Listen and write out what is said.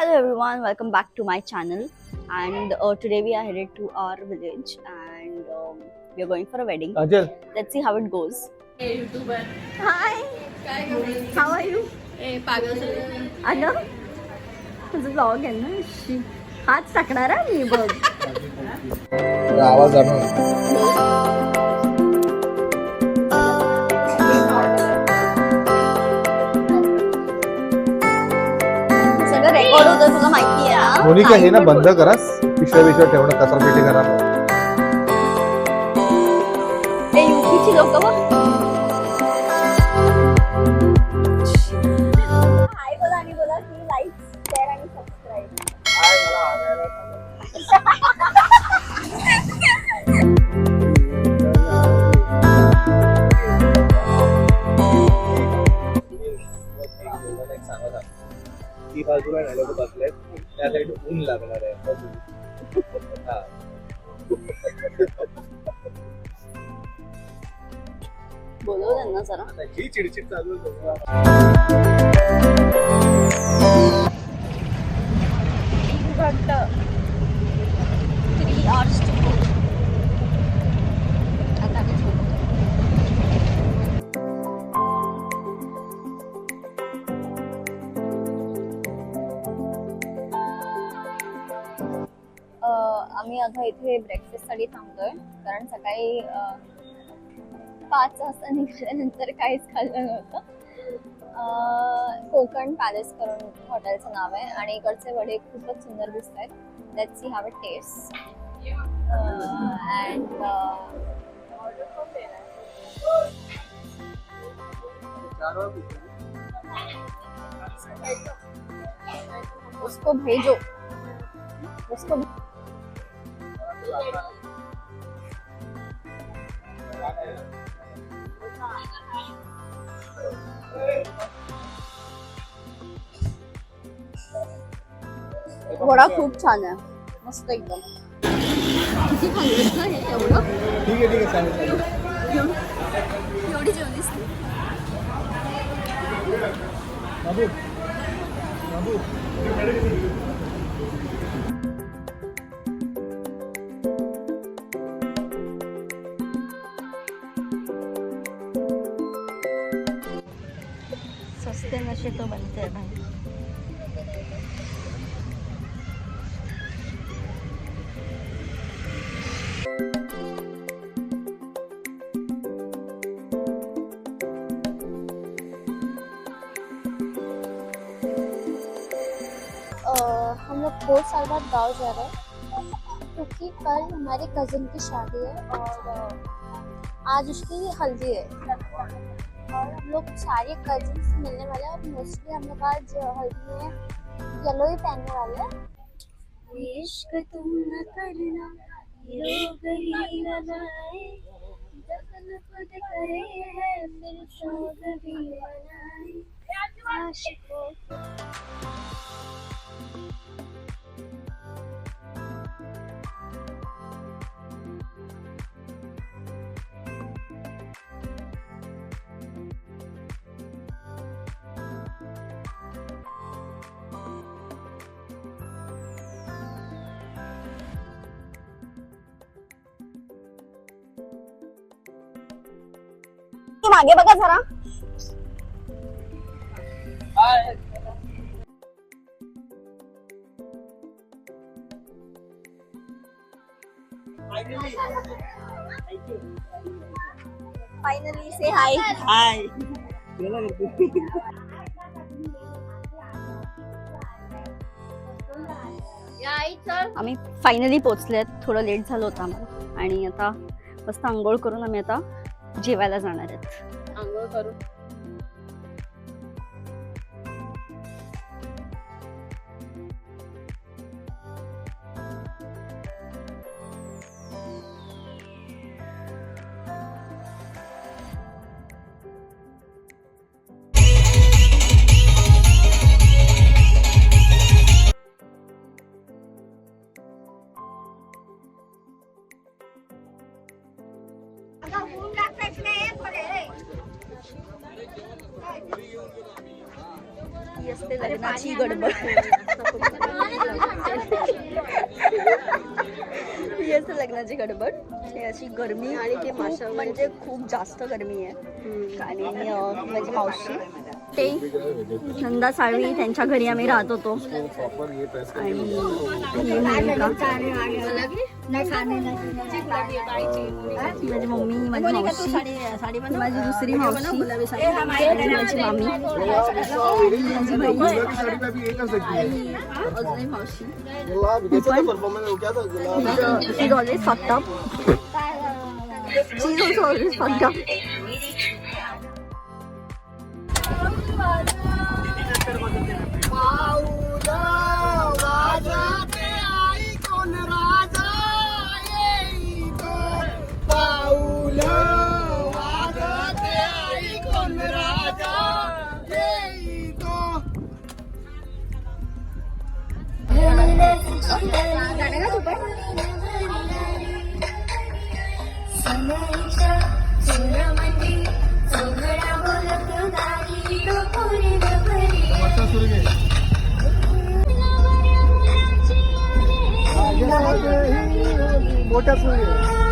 Hello everyone, welcome back to my channel. And today we are headed to our village and we are going for a wedding. Ajal. Let's see how it goes. Hey YouTuber. Hi, how are you? Hey पागल अगं तुझं blog आहे ना शी हात टाकणार आहे मी बघ. आवाज आणून सगळं रेकॉर्ड होतं तुला माहिती आहे ना. मोनिका हे ना बंद करा पिशव्या ठेवणं कचरा पेटी करा ते युपीची लोक बघ. हाय बोला आणि बोला की लाईक शेअर आणि सबस्क्राईब. ती बाजूला नाही लोक बसलेत त्या साईड ऊन लागणार आहे हा. बोलव त्यांना जरा. आता ही चिडचिड चालू आहे. घट्ट 3 hours to go. आता आम्ही झोपतो. आम्ही आता इथे ब्रेकफास्ट साठी थांबतोय कारण सकाळी 5 वाजता निघाल्यानंतर काहीच खाल्लं नव्हतं. कोकण पॅलेस करून हॉटेलचं नाव आहे आणि इकडचे वडे खूपच सुंदर दिसत आहेत. Let's see how it taste and उसको भेजो उसको वडा खूप छान आहे मस्त एकदम. किती खाल्लंस ना हे एवढं? ठीक आहे चालेल एवढी जेवलीस तू? बाबू बाबू सस्ते नशे तो बनते हैं भाई. हम लोग 2 साल बाद गाँव जा रहे हैं क्योंकि कल हमारी कज़न की शादी है और आज उसकी हल्दी है और हम लोग सारे कजिन्स मिलने वाले हैं और मोस्टली हम लोग आज हल्दी में येलो ही पहनने वाले हैं. इश्क तुम न करना रोग ही न जाए दफन खुद करे है फिर शोक भी मनाए आशिकों तू मागे बघा जरा. फायनली से हाय. हाय. आम्ही फायनली पोहोचलेत. थोडं लेट झालं होतं आम्हाला आणि आता मस्त आंघोळ करून आम्ही आता जेवायला जाणार आहेत. आंघोळ करून लग्नाची गडबड हे अशी गरमी आणि ते माशा म्हणजे खूप जास्त गरमी आहे आणि माझी मावशी ते नंदा साळवी त्यांच्या घरी आम्ही राहत होतो आणि ही मोनिका माझी मम्मी माझी मावशी माझी दुसरी मावशी माझी मामी माझी बहीण अजूनही मावशी She's always fucked up. She's also always fucked up. मोठा सूर्य